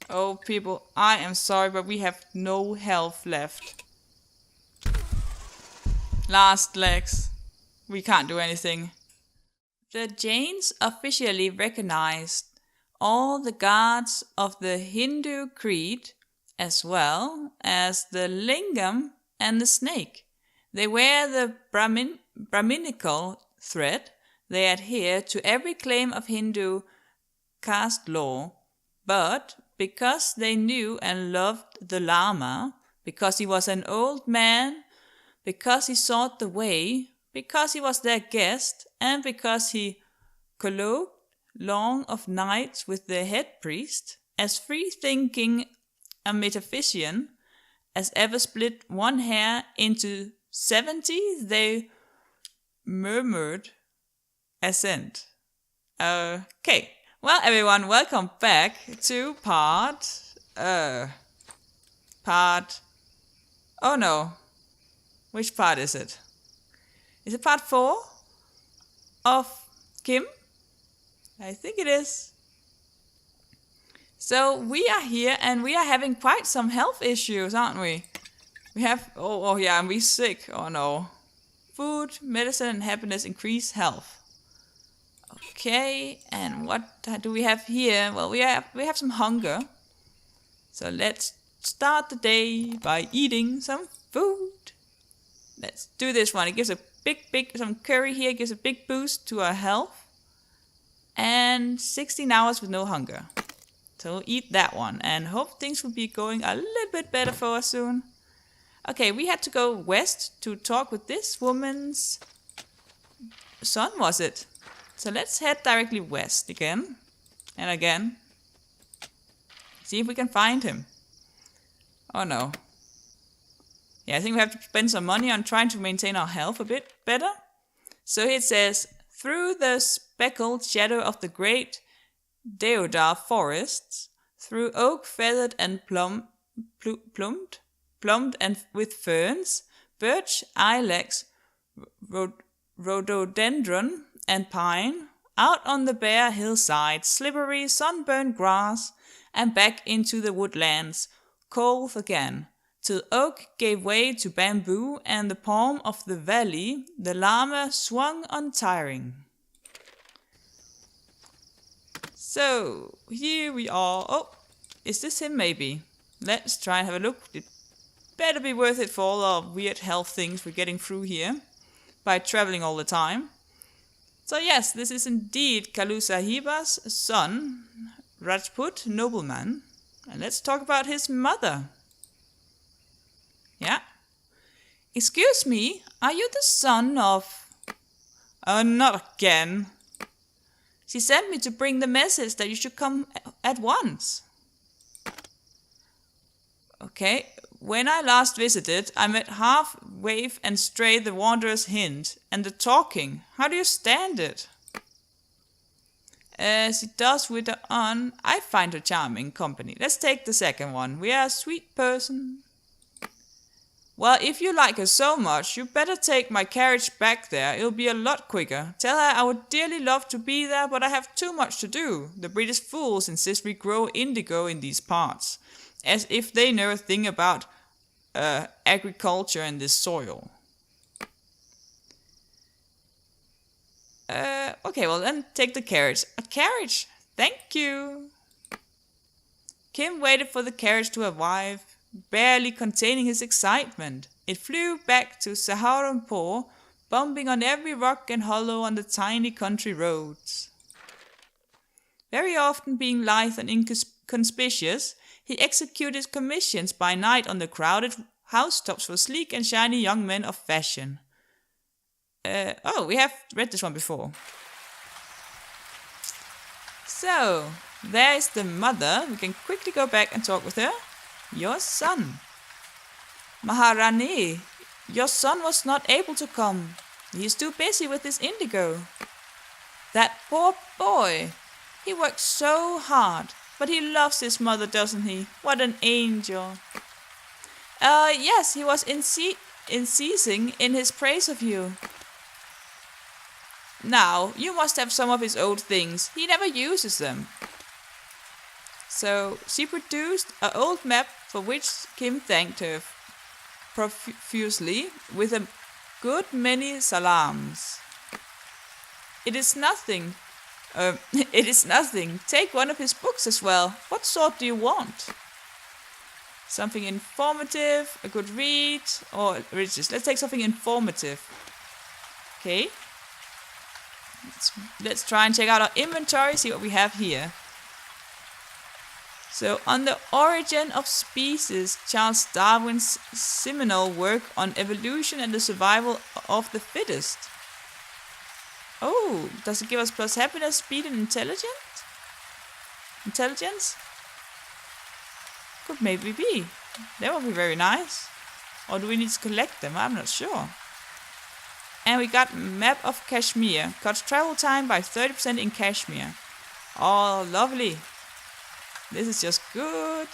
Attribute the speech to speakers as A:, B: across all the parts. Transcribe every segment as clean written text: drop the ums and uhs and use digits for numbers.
A: Oh, people, I am sorry, but we have no health left. Last legs. We can't do anything. The Jains officially recognized all the gods of the Hindu creed as well as the lingam and the snake. They wear the Brahminical thread. They adhere to every claim of Hindu caste law, but because they knew and loved the Lama, because he was an old man, because he sought the way, because he was their guest, and because he colloqued long of nights with the head priest, as free-thinking a metaphysician as ever split one hair into 70, they murmured assent. Okay. Well, everyone, welcome back to part... Oh no. Which part is it? Is it part 4 of Kim? I think it is. So we are here and we are having quite some health issues, aren't we? We have... Oh yeah, and we're sick. Oh no. Food, medicine, and happiness increase health. Okay, and what do we have here? Well, we have some hunger. So let's start the day by eating some food. Let's do this one. It gives a some curry here gives a big boost to our health. And 16 hours with no hunger. So eat that one and hope things will be going a little bit better for us soon. Okay, we had to go west to talk with this woman's son, was it? So let's head directly west again and again. See if we can find him. Oh no. Yeah, I think we have to spend some money on trying to maintain our health a bit better. So it says, through the speckled shadow of the great deodar forests, through oak feathered and plumed and with ferns, birch, ilex, rhododendron, and pine, out on the bare hillside, slippery, sunburned grass, and back into the woodlands, cold again, till oak gave way to bamboo, and the palm of the valley, the Lama swung untiring. So, here we are. Oh, is this him maybe? Let's try and have a look. It better be worth it for all our weird health things we're getting through here by traveling all the time. So yes, this is indeed Kalu Sahiba's son, Rajput nobleman. And let's talk about his mother. Yeah? Excuse me, are you the son of... not again. She sent me to bring the message that you should come at once. Okay, when I last visited, I met half wave and stray the wanderer's hint, and the talking. How do you stand it? As it does with the aunt, I find her charming company. Let's take the second one. We are a sweet person. Well, if you like her so much, you better take my carriage back there. It'll be a lot quicker. Tell her I would dearly love to be there, but I have too much to do. The British fools insist we grow indigo in these parts, as if they know a thing about agriculture in this soil. Okay, well then take the carriage. A carriage? Thank you. Kim waited for the carriage to arrive, barely containing his excitement. It flew back to Saharanpur, bumping on every rock and hollow on the tiny country roads. Very often being lithe and inconspicuous, he executed commissions by night on the crowded housetops for sleek and shiny young men of fashion. We have read this one before. So, there is the mother. We can quickly go back and talk with her. Your son. Maharani, your son was not able to come. He is too busy with his indigo. That poor boy. He works so hard, but he loves his mother, doesn't he? What an angel. Yes, he was unceasing in his praise of you. Now, you must have some of his old things. He never uses them. So she produced an old map for which Kim thanked her profusely with a good many salams. It is nothing. It is nothing. Take one of his books as well. What sort do you want? Something informative, a good read, or religious. Let's take something informative. Okay. Let's try and check out our inventory, see what we have here. So, on the origin of species, Charles Darwin's seminal work on evolution and the survival of the fittest. Oh, does it give us plus happiness, speed, and intelligence? Intelligence? Could maybe be. That would be very nice. Or do we need to collect them? I'm not sure. And we got map of Kashmir. Cuts travel time by 30% in Kashmir. Oh, lovely. This is just good.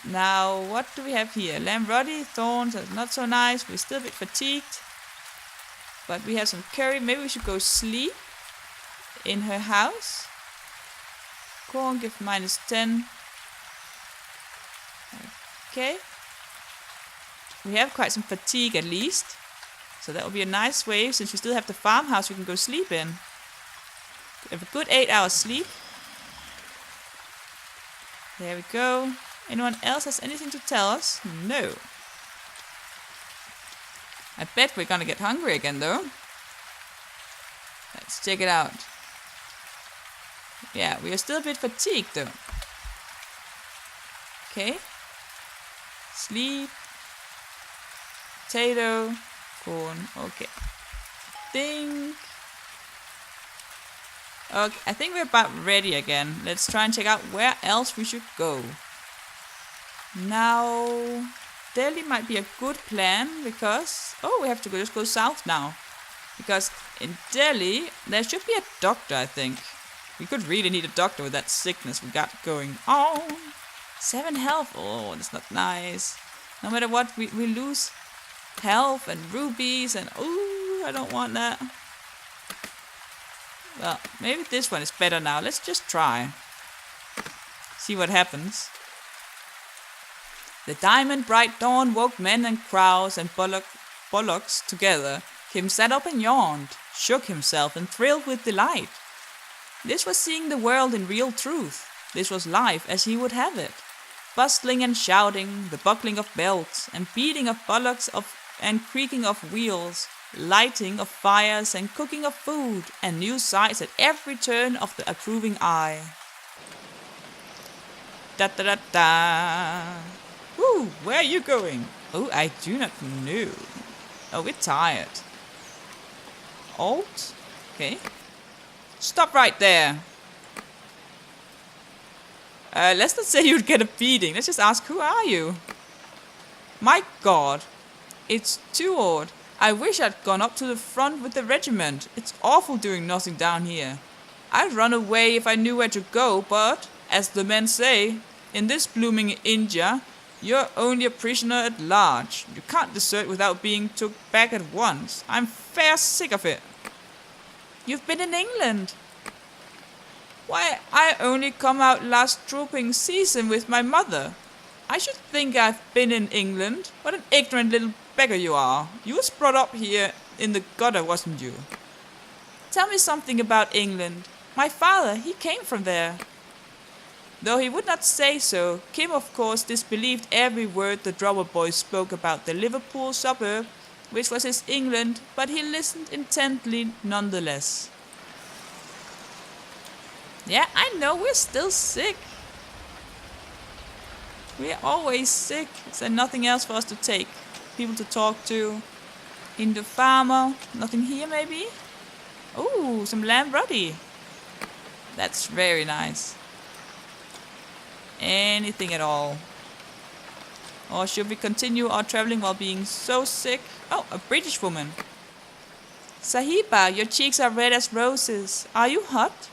A: Now, what do we have here? Lamb ruddy, thorns, that's not so nice. We're still a bit fatigued. But we have some curry. Maybe we should go sleep in her house. Corn, give -10. Okay. We have quite some fatigue at least. So that will be a nice way, since we still have the farmhouse we can go sleep in. We have a good 8 hours sleep. There we go. Anyone else has anything to tell us? No. I bet we're gonna get hungry again though. Let's check it out. Yeah, we are still a bit fatigued though. Okay. Sleep. Potato. Corn. Okay. Okay, I think we're about ready again. Let's try and check out where else we should go. Now, Delhi might be a good plan because... Oh, we have to just go south now. Because in Delhi, there should be a doctor, I think. We could really need a doctor with that sickness we got going on. 7 health. Oh, that's not nice. No matter what, we lose health and rubies and... Oh, I don't want that. Well, maybe this one is better now. Let's just try. See what happens. The diamond bright dawn woke men and crows and bullocks together. Kim sat up and yawned, shook himself and thrilled with delight. This was seeing the world in real truth. This was life as he would have it. Bustling and shouting, the buckling of belts, and beating of bullocks and creaking of wheels, lighting of fires and cooking of food, and new sights at every turn of the approving eye. Da da da da. Woo, where are you going? Oh, I do not know. Oh, we're tired. Alt? Okay. Stop right there. Let's not say you'd get a beating. Let's just ask, who are you? My God. It's too odd. I wish I'd gone up to the front with the regiment. It's awful doing nothing down here. I'd run away if I knew where to go, but, as the men say, in this blooming India, you're only a prisoner at large. You can't desert without being took back at once. I'm fair sick of it. You've been in England. Why, I only come out last trooping season with my mother. I should think I've been in England. What an ignorant little beggar you are. You was brought up here in the gutter, wasn't you? Tell me something about England. My father, he came from there. Though he would not say so, Kim of course disbelieved every word the drummer boy spoke about the Liverpool suburb, which was his England, but he listened intently nonetheless. Yeah, I know, we're still sick. We're always sick. Is there nothing else for us to take? People to talk to? In the farmer? Nothing here maybe? Oh, some lamb ruddy. That's very nice. Anything at all. Or should we continue our traveling while being so sick? Oh, a British woman. Sahiba, your cheeks are red as roses. Are you hot?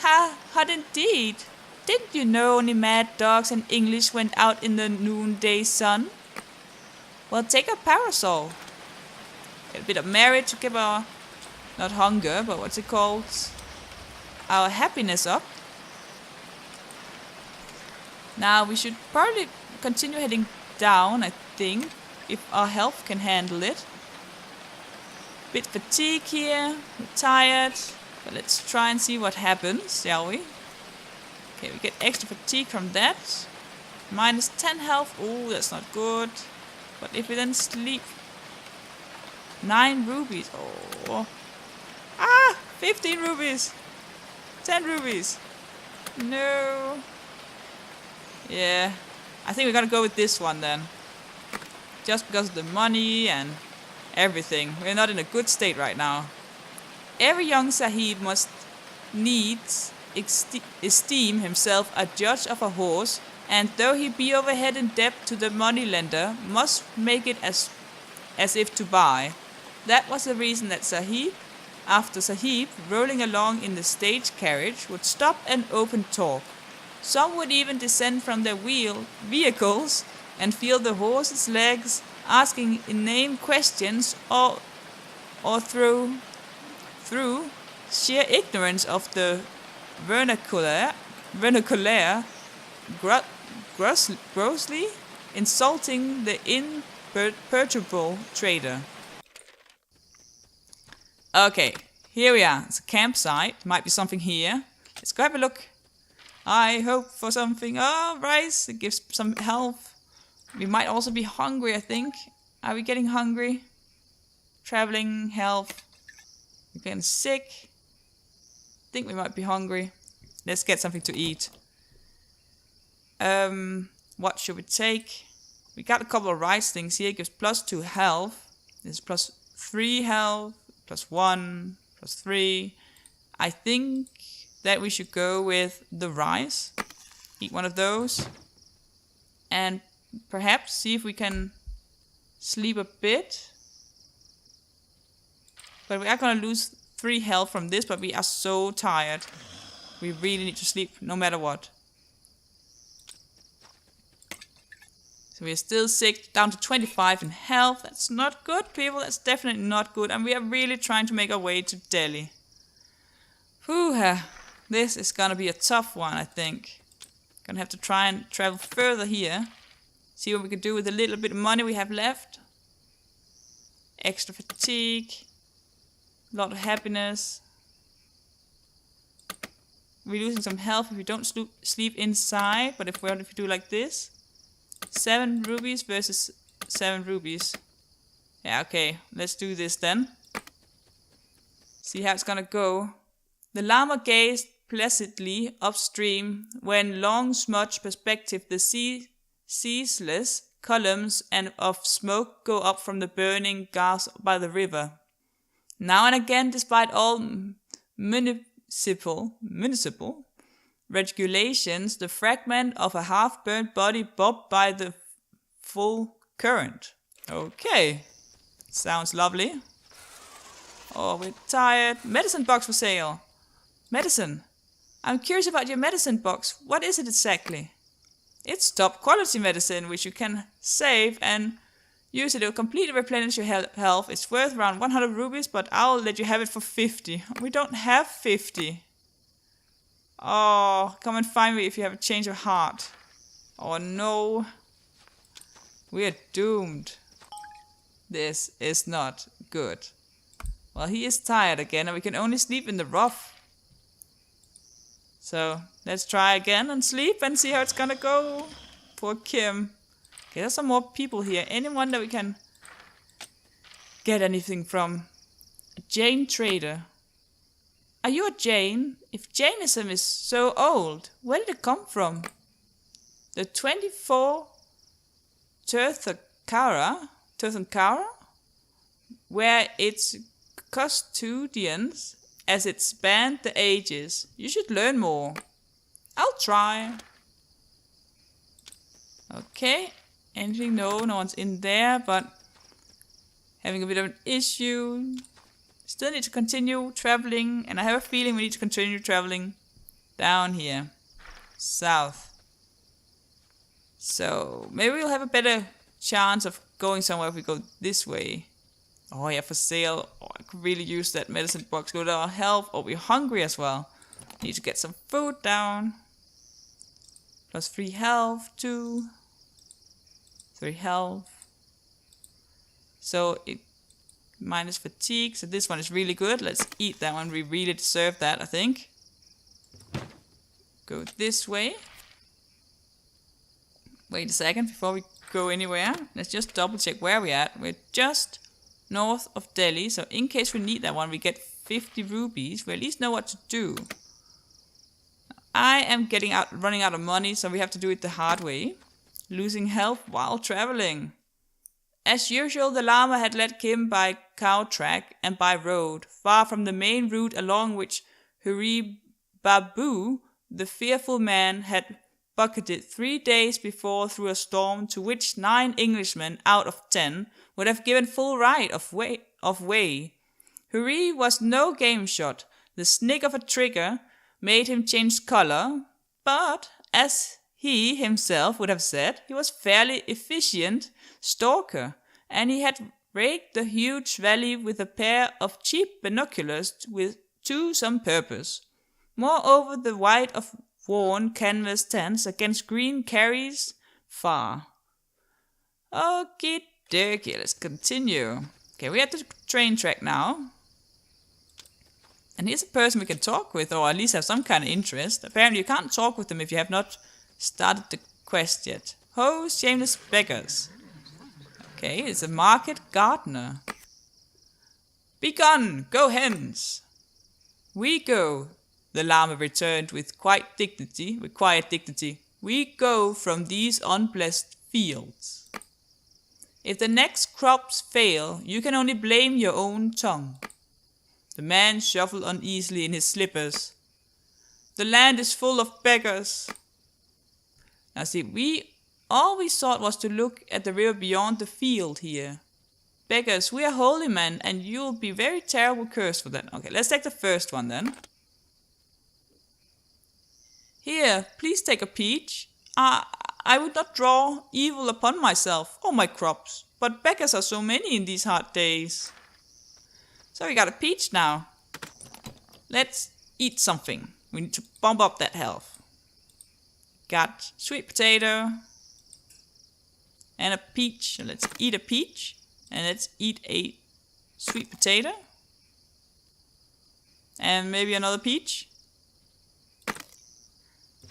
A: Ha, hot indeed. Didn't you know only mad dogs and English went out in the noonday sun? Well, take a parasol. Get a bit of merit to keep our, not hunger, but what's it called? Our happiness up. Now we should probably continue heading down, I think, if our health can handle it. Bit fatigue here, we're tired, but let's try and see what happens, shall we? Okay, we get extra fatigue from that. Minus 10 health, oh, that's not good. But if we then sleep... 9 rubies, oh. 15 rubies. 10 rubies. No. Yeah, I think we gotta go with this one then. Just because of the money and everything. We're not in a good state right now. Every young Sahib must needs esteem himself a judge of a horse, and though he be overhead in debt to the moneylender, must make it as if to buy. That was the reason that Sahib, after Sahib, rolling along in the stage carriage, would stop and open talk. Some would even descend from their vehicles and feel the horse's legs, asking inane questions or through sheer ignorance of the vernacular grossly insulting the imperturbable trader. Okay, here we are. It's a campsite. Might be something here. Let's go have a look. I hope for something. Oh, rice. It gives some health. We might also be hungry, I think. Are we getting hungry? Traveling, health. We're getting sick. I think we might be hungry. Let's get something to eat. What should we take? We got a couple of rice things here. It gives +2 health. This is +3 health. +1, +3. I think that we should go with the rice. Eat one of those. And perhaps see if we can sleep a bit. But we are going to lose 3 health from this, but we are so tired. We really need to sleep no matter what. So we are still sick, down to 25 in health. That's not good, people. That's definitely not good. And we are really trying to make our way to Delhi. Whew, this is gonna be a tough one, I think. Gonna have to try and travel further here. See what we can do with the little bit of money we have left. Extra fatigue. A lot of happiness. We're losing some health if we don't sleep inside. But if we do like this. 7 rubies versus 7 rubies. Yeah, okay. Let's do this then. See how it's gonna go. The Lama gazed placidly upstream when long smudged perspective the ceaseless columns of smoke go up from the burning gas by the river. Now and again, despite all municipal regulations, the fragment of a half-burnt body bobbed by the full current. Okay, sounds lovely. Oh, we're tired. Medicine box for sale. Medicine. I'm curious about your medicine box. What is it exactly? It's top quality medicine, which you can save and use it to completely replenish your health. It's worth around 100 rubies, but I'll let you have it for 50. We don't have 50. Oh, come and find me if you have a change of heart. Oh no. We are doomed. This is not good. Well, he is tired again and we can only sleep in the rough. So, let's try again and sleep and see how it's gonna go. Poor Kim. Okay, there's some more people here. Anyone that we can get anything from? A Jain trader. Are you a Jain? If Jainism is so old, where did it come from? The 24 Tirthankara, where its custodians as it spanned the ages. You should learn more. I'll try. Okay. Anything? No one's in there, but having a bit of an issue. Still need to continue traveling, and I have a feeling we need to continue traveling down here. South. So, maybe we'll have a better chance of going somewhere if we go this way. Oh yeah, for sale. Oh, I could really use that medicine box. Go to our health. Oh, we're hungry as well. Need to get some food down. Plus 3 health, 2. 3 health. So it minus fatigue. So this one is really good. Let's eat that one. We really deserve that, I think. Go this way. Wait a second before we go anywhere. Let's just double check where we're at. We're just north of Delhi. So in case we need that one, we get 50 rupees. We at least know what to do. I am running out of money, so we have to do it the hard way. Losing health while traveling. As usual, the Lama had led Kim by cow track and by road, far from the main route along which Huri Babu, the fearful man, had bucketed 3 days before through a storm to which 9 Englishmen out of 10 would have given full right of way. Huri was no game shot. The snick of a trigger made him change color, but, as he himself would have said, he was fairly efficient stalker, and he had raked the huge valley with a pair of cheap binoculars to some purpose. Moreover, the white of worn canvas tents against green carries far. Okie dokie, let's continue. Okay, we're at the train track now. And here's a person we can talk with, or at least have some kind of interest. Apparently you can't talk with them if you have not started the quest yet. Ho, shameless beggars. Okay, it's a market gardener. Begone, go hence. We go, the Lama returned with quiet dignity. We go from these unblessed fields. If the next crops fail, you can only blame your own tongue. The man shuffled uneasily in his slippers. The land is full of beggars. Now see, all we sought was to look at the river beyond the field here. Beggars, we are holy men, and you'll be very terrible cursed for that. Okay, let's take the first one then. Here, please take a peach. I would not draw evil upon myself or my crops, but beggars are so many in these hard days. So we got a peach now. Let's eat something. We need to bump up that health. Got sweet potato and a peach. So let's eat a peach and let's eat a sweet potato. And maybe another peach.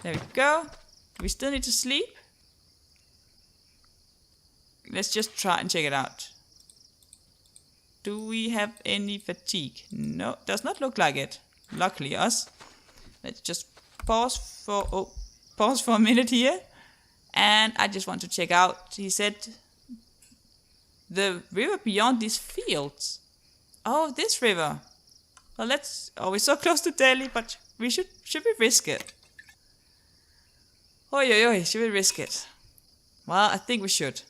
A: There we go. Do we still need to sleep? Let's just try and check it out. Do we have any fatigue? No, does not look like it. Luckily us. Let's just pause for a minute here. And I just want to check out, he said, the river beyond these fields. Oh, this river. Well, we're so close to Delhi, but should we risk it? Oi, should we risk it? Well, I think we should.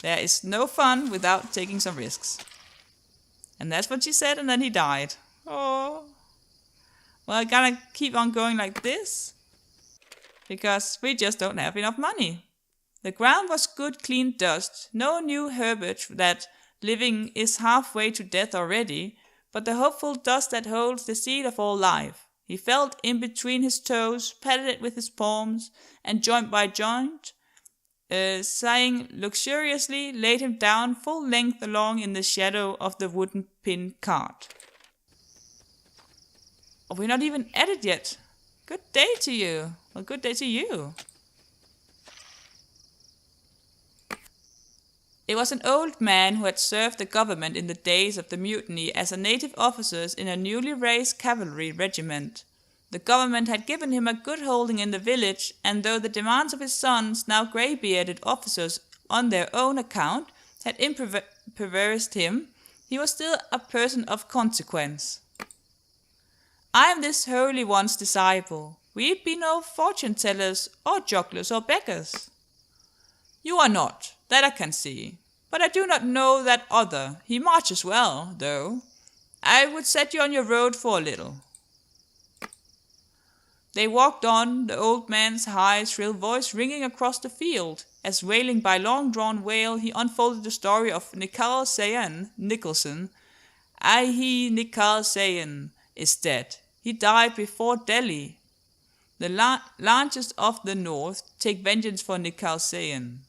A: There is no fun without taking some risks. And that's what she said, and then he died. Oh. Well, I gotta keep on going like this, because we just don't have enough money. The ground was good clean dust, no new herbage that living is halfway to death already, but the hopeful dust that holds the seed of all life. He felt in between his toes, patted it with his palms, and joint by joint, sighing luxuriously, laid him down full length along in the shadow of the wooden pin cart. Oh, we're not even at it yet. Good day to you. Well, good day to you. It was an old man who had served the government in the days of the mutiny as a native officer in a newly raised cavalry regiment. The government had given him a good holding in the village, and though the demands of his sons, now grey-bearded officers on their own account, had impoverished him, he was still a person of consequence. I am this holy one's disciple. We be no fortune-tellers, or jugglers, or beggars. You are not, that I can see. But I do not know that other. He marches well, though. I would set you on your road for a little. They walked on, the old man's high, shrill voice ringing across the field. As wailing by long-drawn wail, he unfolded the story of Nikal Sayan Nicholson. Nikal Sayan is dead. He died before Delhi. The largest of the north take vengeance for Nikalsean.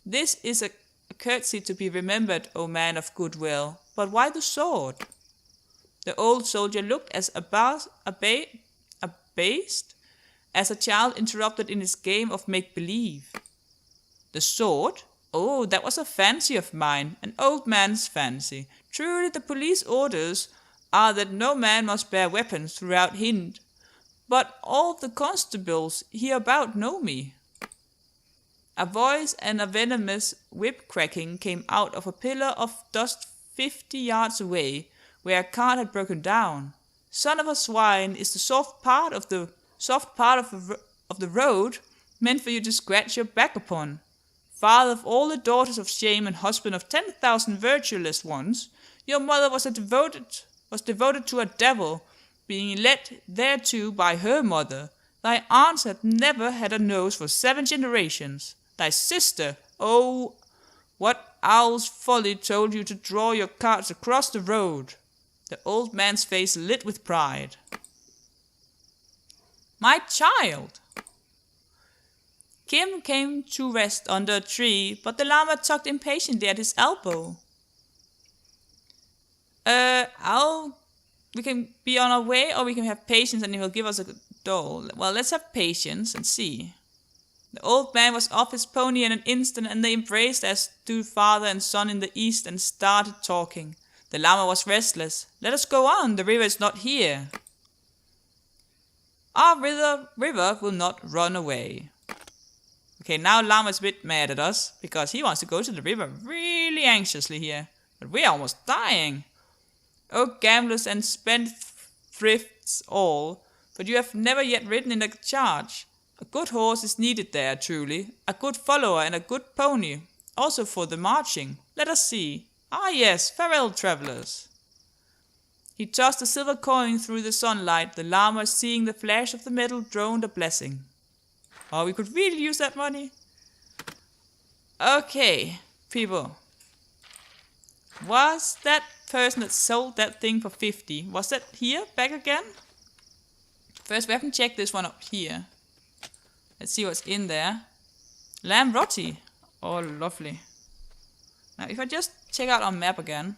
A: This is a courtesy to be remembered, O man of goodwill, but why the sword? The old soldier looked as abased as a child interrupted in his game of make-believe. The sword? Oh, that was a fancy of mine, an old man's fancy. Truly the police orders are that no man must bear weapons throughout Hind, but all the constables hereabout know me. A voice and a venomous whip-cracking came out of a pillar of dust 50 yards away, where a cart had broken down. Son of a swine is the soft part of the road meant for you to scratch your back upon. Father of all the daughters of shame and husband of 10,000 virtueless ones, your mother was devoted to a devil, being led thereto by her mother. Thy aunts had never had a nose for 7 generations. Thy sister, oh, what owl's folly told you to draw your carts across the road? The old man's face lit with pride. My child! Kim came to rest under a tree, but the llama tugged impatiently at his elbow. We can be on our way, or we can have patience and he will give us a doll. Well, let's have patience and see. The old man was off his pony in an instant, and they embraced as do father and son in the east and started talking. The llama was restless. Let us go on, the river is not here. Our river will not run away. Okay, now llama is a bit mad at us, because he wants to go to the river really anxiously here. But we are almost dying. Oh, gamblers and spendthrifts all, but you have never yet ridden in a charge. A good horse is needed there, truly, a good follower and a good pony, also for the marching. Let us see. Ah yes, farewell, travellers. He tossed a silver coin through the sunlight. The llama, seeing the flash of the metal, droned a blessing. Oh, we could really use that money. Okay, people. Was that person that sold that thing for 50, was that here, back again? First, we haven't checked this one up here. Let's see what's in there. Lamb roti. Oh, lovely. Now, if I just check out our map again.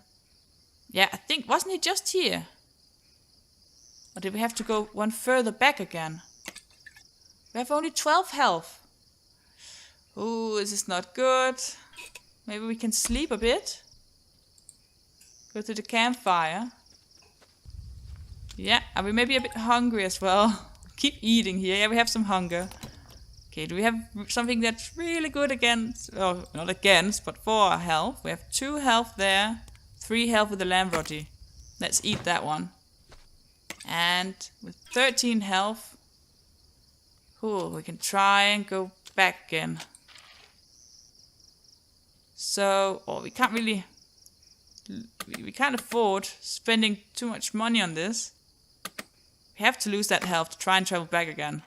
A: Yeah, I think, wasn't he just here? Or did we have to go one further back again? We have only 12 health. Ooh, this is not good. Maybe we can sleep a bit. Go to the campfire. Yeah, and we may be a bit hungry as well. Keep eating here. Yeah, we have some hunger. Okay, do we have something that's really good against... Oh, not against, but for our health. We have 2 health there. 3 health with the lamb roti. Let's eat that one. And with 13 health... Ooh, we can try and go back again. So... Oh, we can't really... We can't afford spending too much money on this. We have to lose that health to try and travel back again.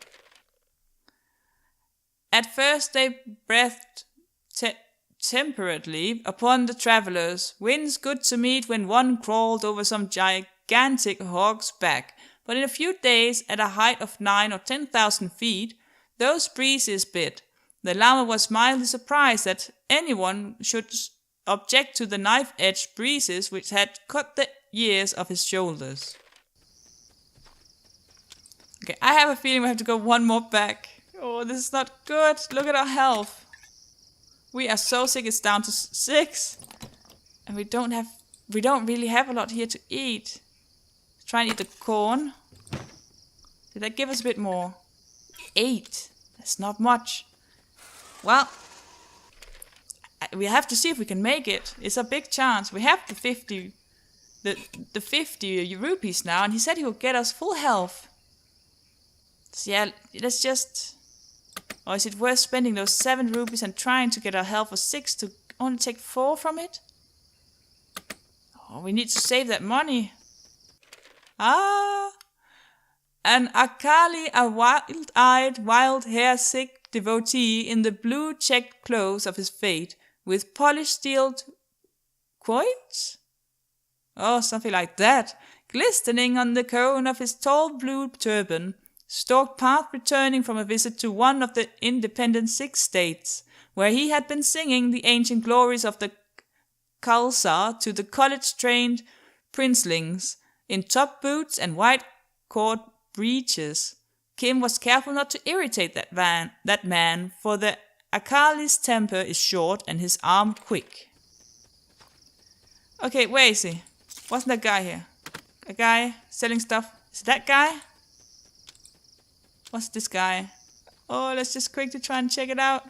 A: At first they breathed temperately upon the travellers, winds good to meet when one crawled over some gigantic hog's back. But in a few days, at a height of 9 or 10,000 feet, those breezes bit. The llama was mildly surprised that anyone should object to the knife-edged breezes which had cut the ears of his shoulders. Okay, I have a feeling we have to go one more back. Oh, this is not good. Look at our health. We are so sick, it's down to 6. And we don't really have a lot here to eat. Let's try and eat the corn. Did that give us a bit more? 8. That's not much. Well, we have to see if we can make it. It's a big chance. We have the 50 rupees now, and he said he will get us full health. So yeah, let's just... Or is it worth spending those 7 rupees and trying to get our health for 6 to only take 4 from it? Oh, we need to save that money. Ah! An Akali, a wild-eyed, wild-hair-sick devotee in the blue-checked clothes of his fate, with polished steel quoits? Oh, something like that, glistening on the cone of his tall blue turban, stalked past returning from a visit to one of the independent 6 states, where he had been singing the ancient glories of the Khalsa to the college-trained princelings in top boots and white cord breeches. Kim was careful not to irritate that man, for the Akali's temper is short and his arm quick. Okay, where is he? Wasn't that guy here? A guy selling stuff? Is it that guy? What's this guy? Oh, let's just quickly try and check it out.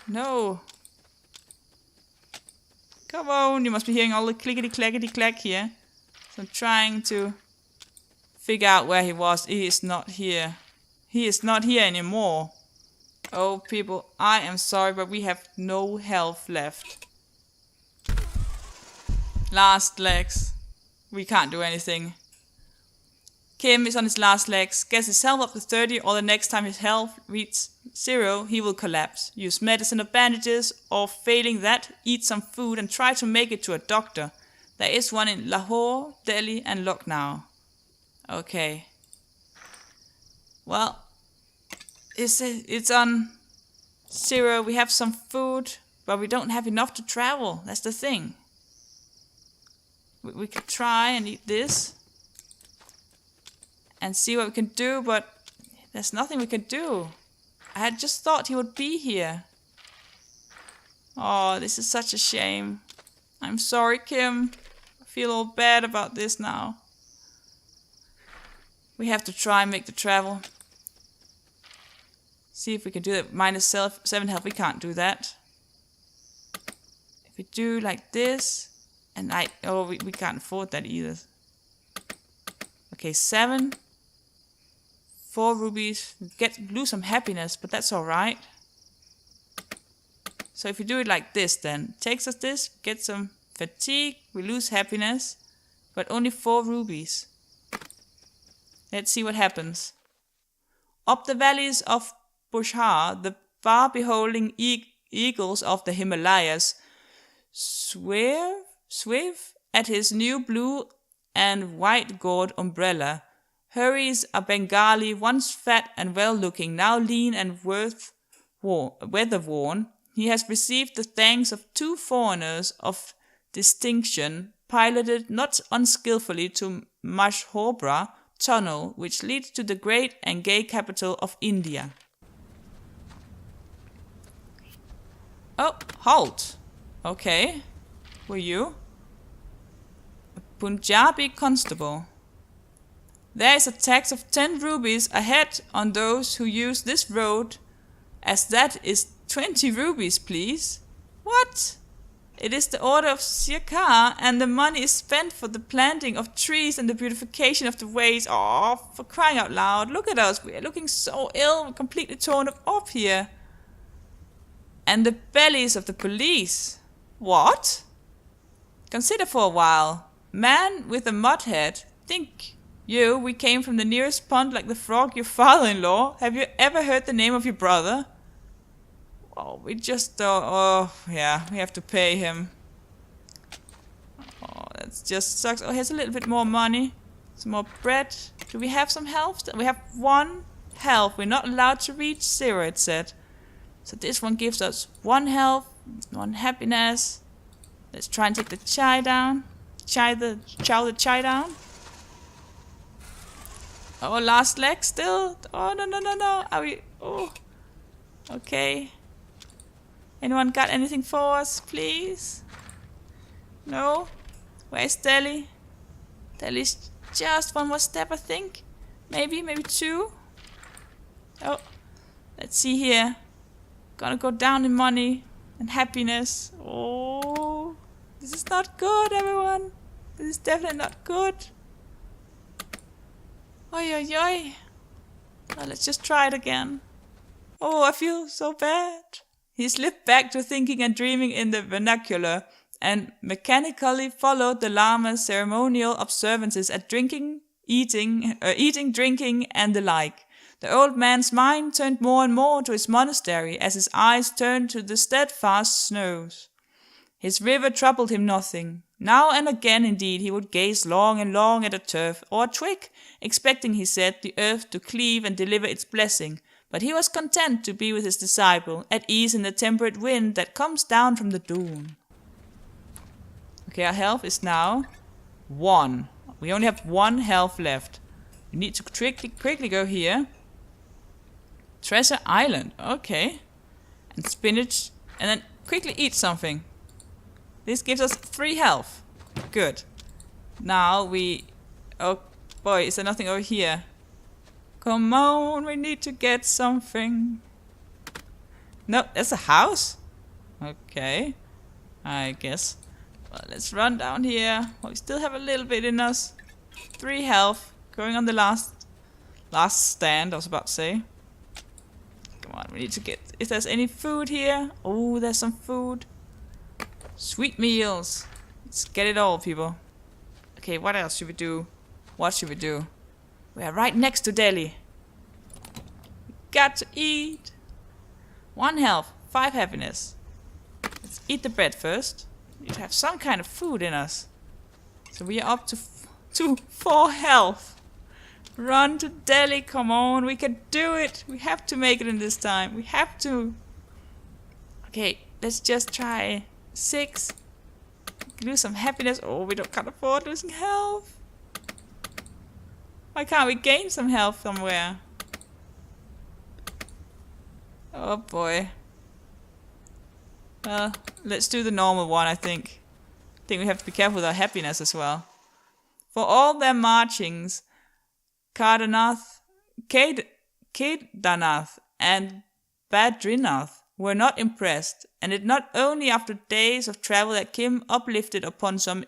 A: No. Come on, you must be hearing all the clickety-clackety-clack here. So I'm trying to figure out where he was. He is not here. He is not here anymore. Oh, people, I am sorry, but we have no health left. Last legs. We can't do anything. Kim is on his last legs. Gets his health up to 30, or the next time his health reaches 0, he will collapse. Use medicine or bandages, or failing that, eat some food and try to make it to a doctor. There is one in Lahore, Delhi and Lucknow. Okay. Well, it's on 0. We have some food, but we don't have enough to travel. That's the thing. We could try and eat this and see what we can do, but there's nothing we can do. I had just thought he would be here. Oh, this is such a shame. I'm sorry, Kim. I feel all bad about this now. We have to try and make the travel. See if we can do that. -7 health, we can't do that. If we do like this, and we can't afford that either. Okay, 7. 4 rubies. Lose some happiness, but that's alright. So if we do it like this, then it takes us this, get some fatigue, we lose happiness, but only 4 rubies. Let's see what happens. Up the valleys of Bushar, the far-beholding eagles of the Himalayas swive at his new blue and white gourd umbrella. Hurries a Bengali, once fat and well-looking, now lean and weather-worn. He has received the thanks of 2 foreigners of distinction, piloted not unskillfully to Mashhobra tunnel, which leads to the great and gay capital of India. Oh, halt! Okay, who are you? A Punjabi constable. There is a tax of 10 rupees ahead on those who use this road, as that is 20 rupees, please. What? It is the order of Sirkar, and the money is spent for the planting of trees and the beautification of the ways. Oh, for crying out loud, look at us. We are looking so ill. We're completely torn up here. And the bellies of the police. What? Consider for a while. Man with a mud head. Think you, we came from the nearest pond like the frog, your father-in-law. Have you ever heard the name of your brother? Oh, we just don't. Oh, yeah, we have to pay him. Oh, that just sucks. Oh, here's a little bit more money. Some more bread. Do we have some health? We have 1 health. We're not allowed to reach 0, it said. So this one gives us 1 health, 1 happiness. Let's try and take the chai down. Chow the chai down. Oh, last leg still. Oh, no. Are we? Oh. Okay. Anyone got anything for us, please? No? Where's Delhi? Delhi's just 1 more step, I think. Maybe 2. Oh. Let's see here. Gonna go down in money and happiness. Oh. This is not good, everyone. This is definitely not good. Oi, oi, oi. Well, let's just try it again. Oh, I feel so bad. He slipped back to thinking and dreaming in the vernacular, and mechanically followed the Lama's ceremonial observances at eating, drinking, and the like. The old man's mind turned more and more to his monastery as his eyes turned to the steadfast snows. His river troubled him nothing. Now and again, indeed, he would gaze long and long at a turf or a twig, expecting, he said, the earth to cleave and deliver its blessing. But he was content to be with his disciple, at ease in the temperate wind that comes down from the dune. Okay, our health is now 1. We only have 1 health left. We need to quickly go here. Treasure Island, okay. And spinach, and then quickly eat something. This gives us 3 health. Good. Now we... Oh boy, is there nothing over here? Come on, we need to get something. No, that's a house? Okay. I guess. Well, let's run down here. Well, we still have a little bit in us. 3 health. Going on the last stand, I was about to say. Come on, we need to get... If there's any food here. Oh, there's some food. Sweet meals. Let's get it all, people. Okay, what else should we do? What should we do? We are right next to Delhi. Got to eat. 1 health, 5 happiness. Let's eat the bread first. We need to have some kind of food in us. So we are up to 4 health. Run to Delhi, come on, we can do it. We have to make it in this time. We have to. Okay, let's just try 6. Lose some happiness. Oh, we can't afford losing health. Why can't we gain some health somewhere? Oh boy. Well, let's do the normal one, I think. I think we have to be careful with our happiness as well. For all their marchings, Kedarnath and Badrinath were not impressed, and it not only after days of travel that Kim, uplifted upon some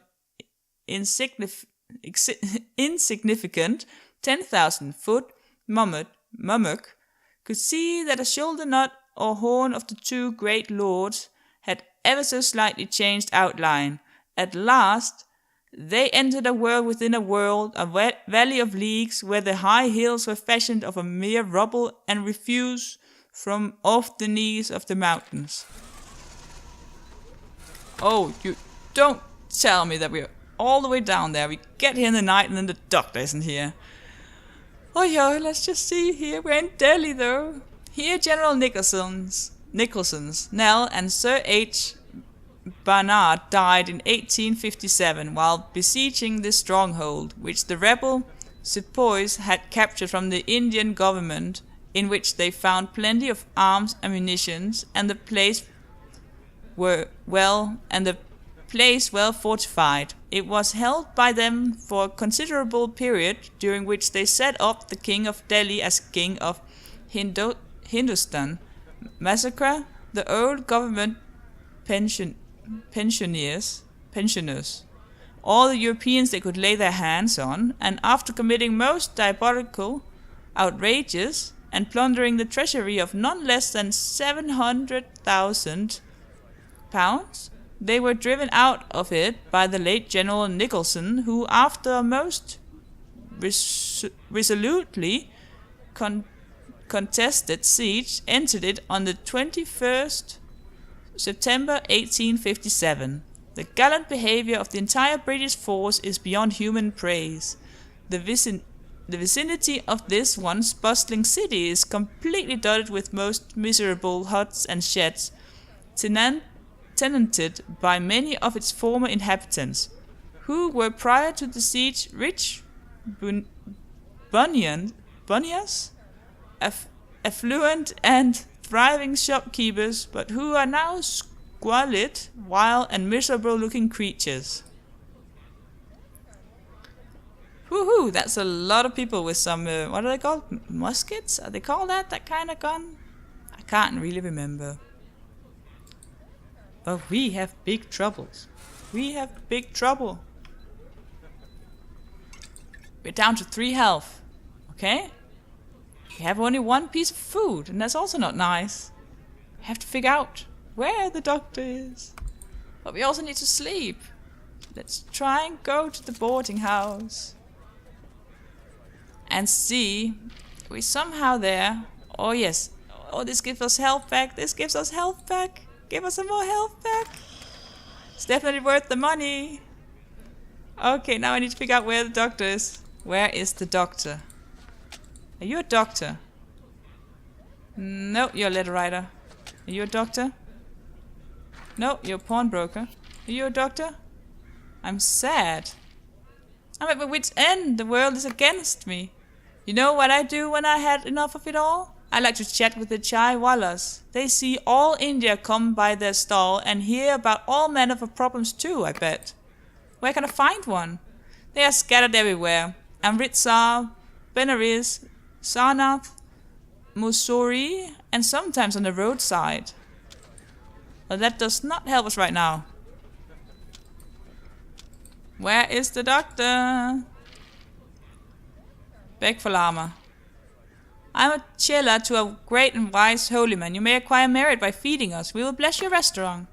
A: insignificant 10,000-foot mummock, could see that a shoulder knot or horn of the 2 great lords had ever so slightly changed outline. At last, they entered a world within a world, a valley of leagues where the high hills were fashioned of a mere rubble and refuse from off the knees of the mountains. Oh, you don't tell me that we're all the way down there. We get here in the night and then the doctor isn't here. Oh yeah, let's just see here. We're in Delhi though. Here General Nicholson's, Nell and Sir H. Barnard died in 1857 while besieging this stronghold, which the rebel sepoys had captured from the Indian government, in which they found plenty of arms and munitions, and the place well fortified. It was held by them for a considerable period, during which they set up the king of Delhi as king of Hindustan, massacre the old government pensioners, all the Europeans they could lay their hands on, and after committing most diabolical outrages and plundering the treasury of none less than £700,000, they were driven out of it by the late General Nicholson, who, after a most resolutely contested siege, entered it on the 21st September 1857. The gallant behavior of the entire British force is beyond human praise. The vicinity of this once bustling city is completely dotted with most miserable huts and sheds, tenanted by many of its former inhabitants, who were prior to the siege rich bunyas, affluent and thriving shopkeepers, but who are now squalid, wild and miserable-looking creatures. Woohoo! That's a lot of people with some, what are they called? Muskets? Are they called that kind of gun? I can't really remember. But we have big troubles. We have big trouble. We're down to 3 health. Okay? We have only 1 piece of food, and that's also not nice. We have to figure out where the doctor is. But we also need to sleep. Let's try and go to the boarding house. And see. We're somehow there. Oh yes. Oh, this gives us health back. This gives us health back. Give us some more health back. It's definitely worth the money. Okay, now I need to figure out where the doctor is. Where is the doctor? Are you a doctor? No, you're a letter writer. Are you a doctor? No, you're a pawnbroker. Are you a doctor? I'm sad. I'm at my wit's end. The world is against me. You know what I do when I had enough of it all? I like to chat with the chai wallas. They see all India come by their stall and hear about all manner of problems too, I bet. Where can I find one? They are scattered everywhere. Amritsar, Benares, Sarnath, Mussoorie, and sometimes on the roadside. But that does not help us right now. Where is the doctor? Beg for Lama. I'm a chela to a great and wise holy man. You may acquire merit by feeding us. We will bless your restaurant.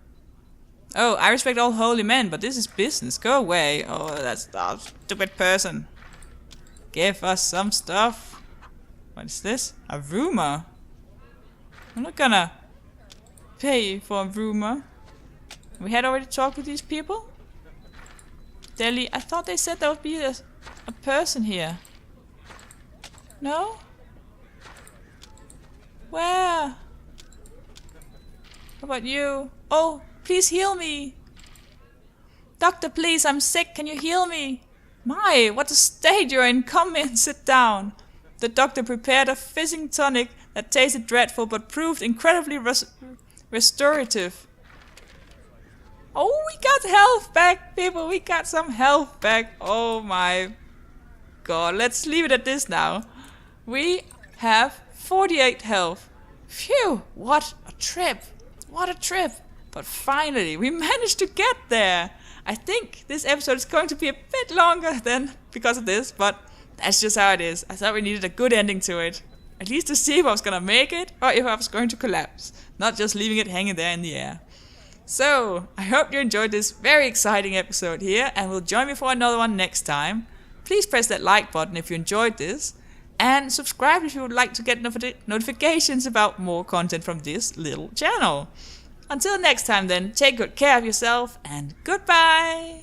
A: Oh, I respect all holy men, but this is business. Go away. Oh, that's a stupid person. Give us some stuff. What is this? A rumor? I'm not gonna pay for a rumor. We had already talked with these people? Delhi, I thought they said there would be a person here. No? Where? How about you? Oh, please heal me. Doctor, please, I'm sick. Can you heal me? My, what a state you're in. Come in, sit down. The doctor prepared a fizzing tonic that tasted dreadful but proved incredibly restorative. Oh, we got health back, people. We got some health back. Oh my god. Let's leave it at this now. We have 48 health. Phew, what a trip. What a trip. But finally, we managed to get there. I think this episode is going to be a bit longer than because of this, but that's just how it is. I thought we needed a good ending to it. At least to see if I was going to make it or if I was going to collapse. Not just leaving it hanging there in the air. So, I hope you enjoyed this very exciting episode here and will join me for another one next time. Please press that like button if you enjoyed this. And subscribe if you would like to get notifications about more content from this little channel. Until next time then, take good care of yourself and goodbye!